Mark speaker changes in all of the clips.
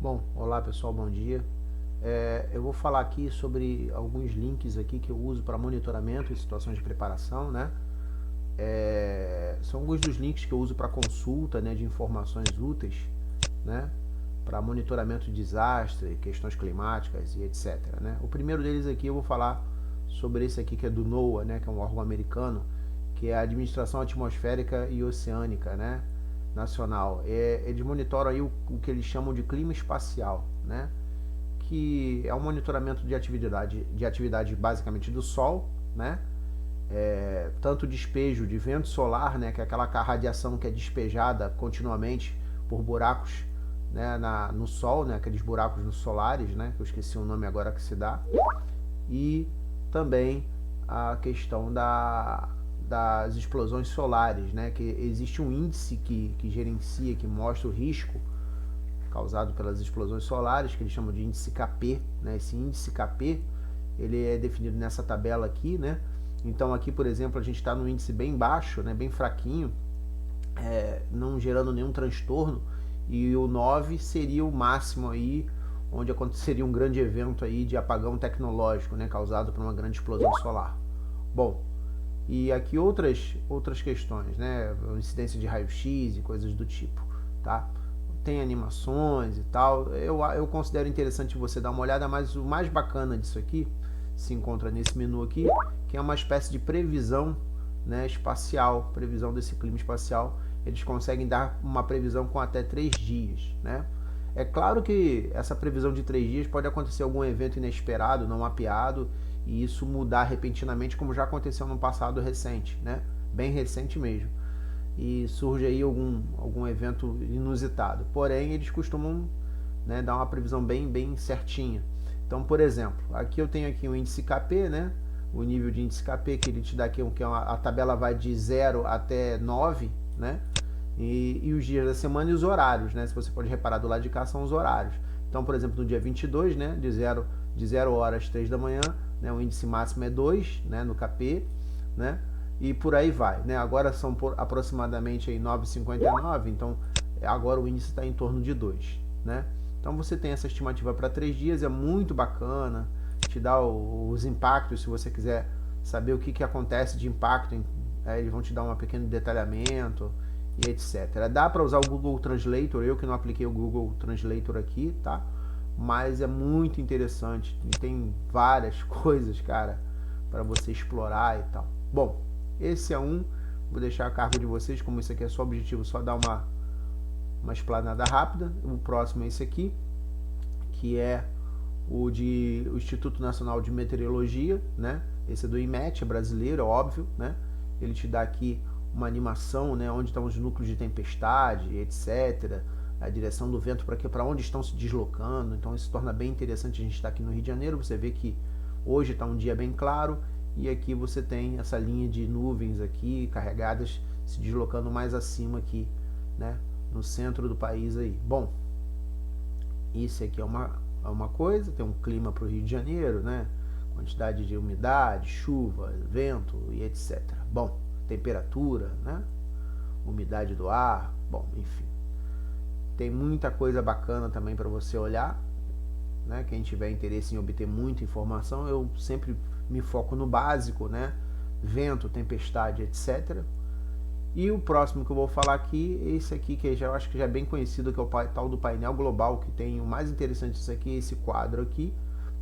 Speaker 1: Bom, olá pessoal, bom dia. Eu vou falar aqui sobre alguns links aqui que eu uso para monitoramento em situações de preparação, né? São alguns dos links que eu uso para consulta, né, de informações úteis, né? Para monitoramento de desastre, questões climáticas e etc, né? O primeiro deles aqui eu vou falar sobre esse aqui que é do NOAA, né, que é um órgão americano, que é a Administração Atmosférica e Oceânica, né, nacional. Eles monitoram aí o que eles chamam de clima espacial, né, que é um monitoramento de atividade basicamente do Sol, né, tanto despejo de vento solar, né, que é aquela radiação que é despejada continuamente por buracos, né, no Sol, né, aqueles buracos nos solares, né, que eu esqueci o nome agora que se dá, e também a questão das explosões solares, né, que existe um índice que gerencia, que mostra o risco causado pelas explosões solares, que eles chamam de índice KP, né? Esse índice KP, ele é definido nessa tabela aqui, né? Então aqui, por exemplo, a gente está no índice bem baixo, né, bem fraquinho, não gerando nenhum transtorno, e o 9 seria o máximo aí, onde aconteceria um grande evento aí de apagão tecnológico, né, causado por uma grande explosão solar. Bom, e aqui outras questões, né, incidência de raio-x e coisas do tipo, tá? Tem animações e tal, eu considero interessante você dar uma olhada, mas o mais bacana disso aqui se encontra nesse menu aqui, que é uma espécie de previsão, né, espacial, previsão desse clima espacial. Eles conseguem dar uma previsão com até 3 dias, né? É claro que essa previsão de 3 dias pode acontecer algum evento inesperado, não mapeado, e isso mudar repentinamente, como já aconteceu no passado recente, né? Bem recente mesmo. E surge aí algum evento inusitado. Porém, eles costumam, né, dar uma previsão bem certinha. Então, por exemplo, aqui eu tenho aqui o índice KP, né? O nível de índice KP que ele te dá aqui, a tabela vai de 0 até 9, né? E os dias da semana e os horários, né? Se você pode reparar do lado de cá são os horários. Então, por exemplo, no dia 22, né, de 0 horas às 3 da manhã, né, o índice máximo é 2, né, no KP, né? E por aí vai, né? Agora são aproximadamente aí 9h59, então agora o índice está em torno de 2, né? Então você tem essa estimativa para 3 dias, é muito bacana, te dá os impactos, se você quiser saber o que acontece de impacto, eles vão te dar um pequeno detalhamento e etc. Dá para usar o Google Translator, eu que não apliquei o Google Translator aqui, tá? Mas é muito interessante, tem várias coisas, cara, para você explorar e tal. Bom, esse é um, vou deixar a cargo de vocês, como isso aqui é só objetivo, só dar uma explanada rápida. O próximo é esse aqui, que é o Instituto Nacional de Meteorologia, né? Esse é do IMET, é brasileiro, é óbvio, né? Ele te dá aqui uma animação, né, onde estão os núcleos de tempestade, etc. A direção do vento para onde estão se deslocando. Então isso torna bem interessante. A gente está aqui no Rio de Janeiro, você vê que hoje está um dia bem claro e aqui você tem essa linha de nuvens aqui carregadas se deslocando mais acima aqui, né, no centro do país aí. Bom, isso aqui é uma coisa, tem um clima para o Rio de Janeiro, né? Quantidade de umidade, chuva, vento e etc. Bom, temperatura, né? Umidade do ar, bom, enfim. Tem muita coisa bacana também para você olhar, né? Quem tiver interesse em obter muita informação, eu sempre me foco no básico, né? Vento, tempestade, etc. E o próximo que eu vou falar aqui, esse aqui que eu acho que já é bem conhecido, que é o tal do painel global, que tem o mais interessante disso aqui, esse quadro aqui,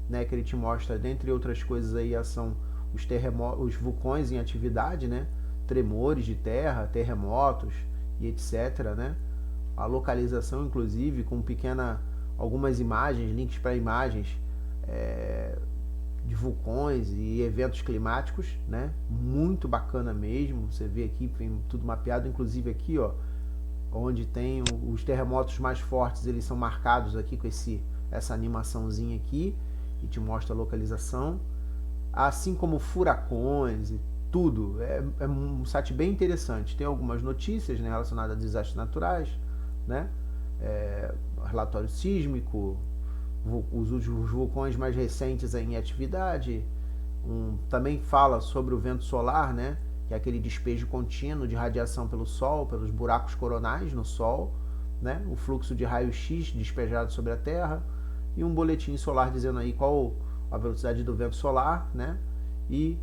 Speaker 1: né, que ele te mostra, dentre outras coisas aí, são os vulcões em atividade, né, tremores de terra, terremotos e etc, né, a localização inclusive com algumas imagens, links para imagens de vulcões e eventos climáticos, né? Muito bacana mesmo. Você vê aqui, tem tudo mapeado, inclusive aqui, ó, onde tem os terremotos mais fortes, eles são marcados aqui com essa animaçãozinha aqui e te mostra a localização, assim como furacões e tudo. É um site bem interessante. Tem algumas notícias, né, relacionadas a desastres naturais, né? Relatório sísmico, os vulcões mais recentes em atividade. Também fala sobre o vento solar, né? Que é aquele despejo contínuo de radiação pelo Sol, pelos buracos coronais no Sol, né, o fluxo de raio-x despejado sobre a Terra e um boletim solar dizendo aí qual a velocidade do vento solar, né, e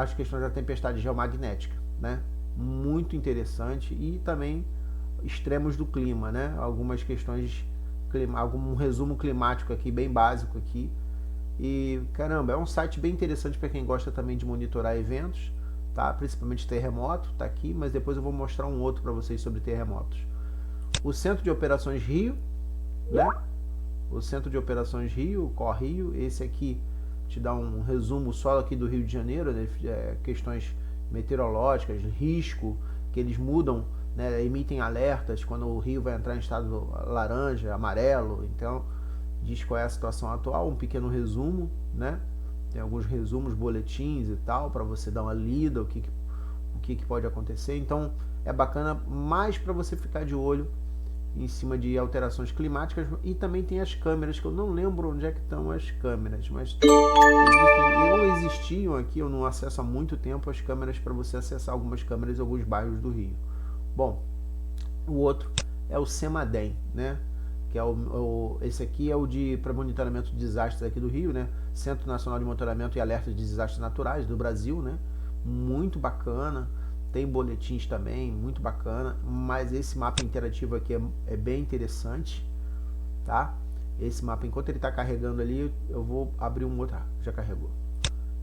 Speaker 1: as questões da tempestade geomagnética, né, muito interessante, e também extremos do clima, né, algumas questões, algum resumo climático aqui bem básico aqui. E caramba, é um site bem interessante para quem gosta também de monitorar eventos, tá? Principalmente terremoto, tá aqui, mas depois eu vou mostrar um outro para vocês sobre terremotos. O Centro de Operações Rio, né? O Centro de Operações Rio, CorRio, esse aqui te dá um resumo só aqui do Rio de Janeiro, né? Questões meteorológicas, risco, que eles mudam, né? Emitem alertas quando o Rio vai entrar em estado laranja, amarelo, então diz qual é a situação atual, um pequeno resumo, né? Tem alguns resumos, boletins e tal, para você dar uma lida, o que pode acontecer. Então é bacana mais para você ficar de olho em cima de alterações climáticas. E também tem as câmeras, que eu não lembro onde é que estão as câmeras, mas existiam aqui, eu não acesso há muito tempo as câmeras, para você acessar algumas câmeras em alguns bairros do Rio. Bom, o outro é o CEMADEM, né? Que é esse aqui é o para monitoramento de desastres aqui do Rio, né? Centro Nacional de Monitoramento e Alerta de Desastres Naturais do Brasil, né? Muito bacana, tem boletins também, muito bacana, mas esse mapa interativo aqui é bem interessante, tá? Esse mapa, enquanto ele está carregando ali, eu vou abrir um outro, já carregou.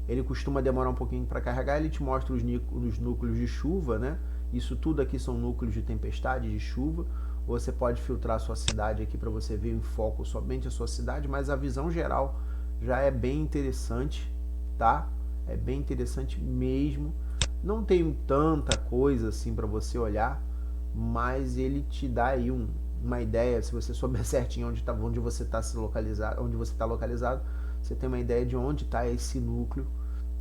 Speaker 1: Ele costuma demorar um pouquinho para carregar, ele te mostra os núcleos de chuva, né? Isso tudo aqui são núcleos de tempestade, de chuva. Você pode filtrar a sua cidade aqui para você ver em foco somente a sua cidade, mas a visão geral já é bem interessante, tá? É bem interessante mesmo. Não tem tanta coisa assim para você olhar, mas ele te dá aí uma ideia. Se você souber certinho onde você está localizado, você tem uma ideia de onde está esse núcleo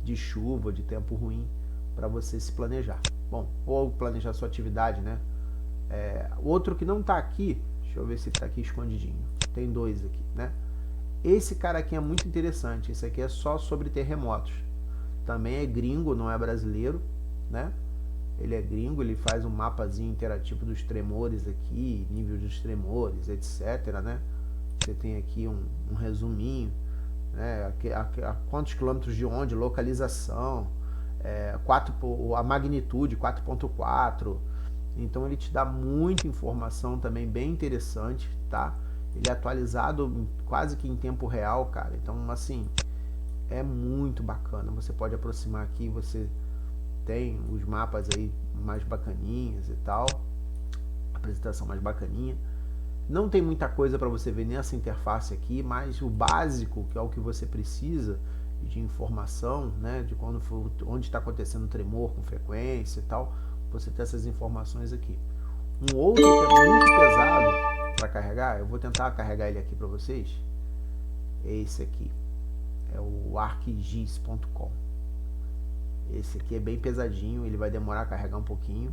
Speaker 1: de chuva, de tempo ruim, para você se planejar. Bom, ou planejar sua atividade, né? Outro que não está aqui, deixa eu ver se está aqui escondidinho, tem dois aqui, né? Esse cara aqui é muito interessante, esse aqui é só sobre terremotos, também é gringo, não é brasileiro, né? Ele é gringo, ele faz um mapazinho interativo dos tremores aqui, nível dos tremores, etc, né? Você tem aqui um resuminho, né? A quantos quilômetros de onde, localização, a magnitude 4.4. Então ele te dá muita informação também bem interessante, tá? Ele é atualizado quase que em tempo real, cara. Então, assim, é muito bacana. Você pode aproximar aqui, você tem os mapas aí mais bacaninhas e tal. Apresentação mais bacaninha. Não tem muita coisa para você ver nessa interface aqui, mas o básico, que é o que você precisa de informação, né? De onde está acontecendo o tremor com frequência e tal. Você tem essas informações aqui. Um outro que é muito pesado para carregar, eu vou tentar carregar ele aqui para vocês, é esse aqui, é o arcgis.com. Esse aqui é bem pesadinho, ele vai demorar a carregar um pouquinho.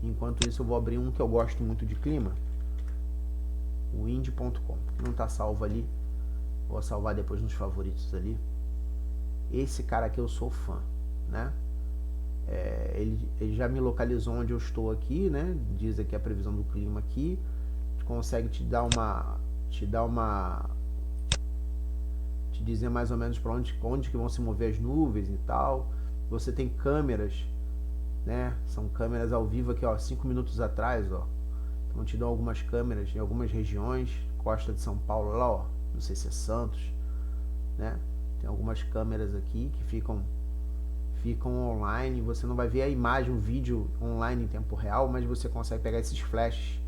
Speaker 1: Enquanto isso eu vou abrir um que eu gosto muito de clima, o wind.com, não está salvo ali, vou salvar depois nos favoritos ali. Esse cara aqui eu sou fã, né? Ele já me localizou onde eu estou aqui, né? Diz aqui a previsão do clima aqui, consegue te dizer mais ou menos para onde que vão se mover as nuvens e tal. Você tem câmeras, né? São câmeras ao vivo aqui, ó, 5 minutos atrás, ó. Então te dão algumas câmeras em algumas regiões, costa de São Paulo lá, ó, não sei se é Santos, né? Tem algumas câmeras aqui que ficam online, você não vai ver a imagem, o vídeo online em tempo real, mas você consegue pegar esses flashes,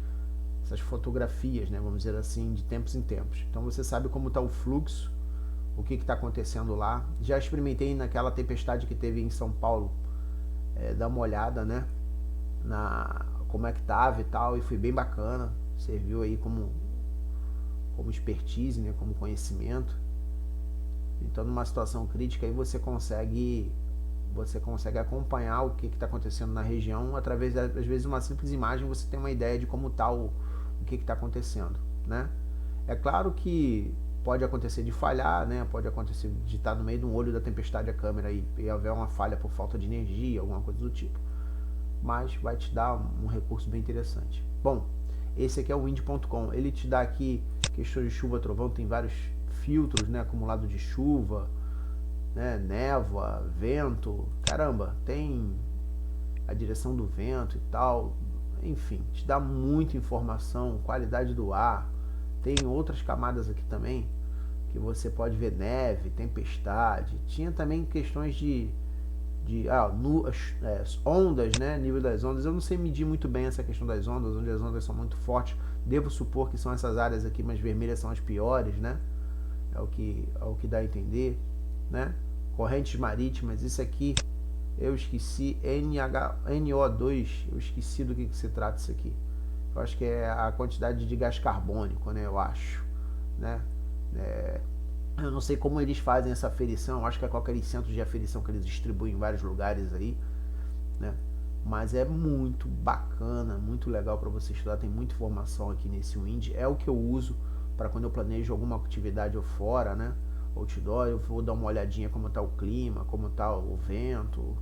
Speaker 1: essas fotografias, né, vamos dizer assim, de tempos em tempos. Então você sabe como está o fluxo, o que está acontecendo lá. Já experimentei naquela tempestade que teve em São Paulo, dar uma olhada, né, como é que estava e tal, e foi bem bacana, serviu aí como expertise, né, como conhecimento. Então numa situação crítica aí você consegue acompanhar o que está acontecendo na região através, às vezes, de uma simples imagem. Você tem uma ideia de como está o que está acontecendo, né? É claro que pode acontecer de falhar, né? Pode acontecer de estar no meio de um olho da tempestade a câmera e haver uma falha por falta de energia, alguma coisa do tipo. Mas vai te dar um recurso bem interessante. Bom, Esse aqui é o wind.com. Ele te dá aqui questões de chuva, trovão, tem vários filtros, né? Acumulado de chuva, né? Névoa, vento, caramba, tem a direção do vento e tal. Enfim, te dá muita informação, qualidade do ar. Tem outras camadas aqui também que você pode ver neve, tempestade. Tinha também questões de ondas, né? Nível das ondas. Eu não sei medir muito bem essa questão das ondas, onde as ondas são muito fortes. Devo supor que são essas áreas aqui, mas vermelhas são as piores, né? É o que dá a entender, né? Correntes marítimas, isso aqui eu esqueci, NO2, eu esqueci do que se trata isso aqui. Eu acho que é a quantidade de gás carbônico, né? Eu acho, né? Eu não sei como eles fazem essa aferição, eu acho que é com aqueles centros de aferição que eles distribuem em vários lugares aí, né? Mas é muito bacana, muito legal para você estudar, tem muita informação aqui nesse Wind, é o que eu uso para quando eu planejo alguma atividade ou fora, né? Outdoor, eu vou dar uma olhadinha como está o clima, como está o vento,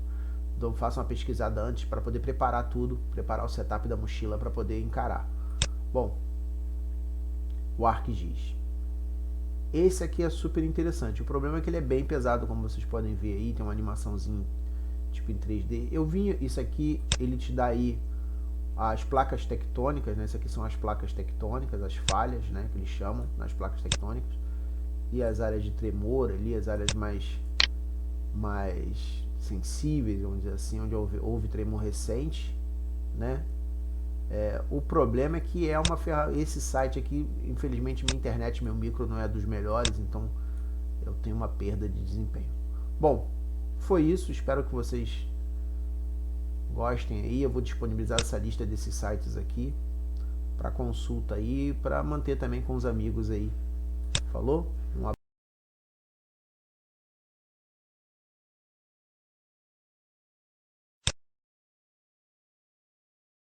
Speaker 1: então faço uma pesquisada antes para poder preparar tudo, preparar o setup da mochila para poder encarar. Bom, o ArcGIS. Esse aqui é super interessante. O problema é que ele é bem pesado, como vocês podem ver aí. Tem uma animaçãozinha tipo em 3D. Eu vi isso aqui, ele te dá aí as placas tectônicas, né? Isso aqui são as placas tectônicas, as falhas, né? Que eles chamam nas placas tectônicas. E as áreas de tremor ali, as áreas mais sensíveis, vamos dizer assim, onde houve tremor recente, né? O problema é que é uma ferramenta. Esse site aqui, infelizmente, minha internet, meu micro não é dos melhores, então eu tenho uma perda de desempenho. Bom, foi isso. Espero que vocês gostem aí. Eu vou disponibilizar essa lista desses sites aqui para consulta aí, para manter também com os amigos aí. Falou?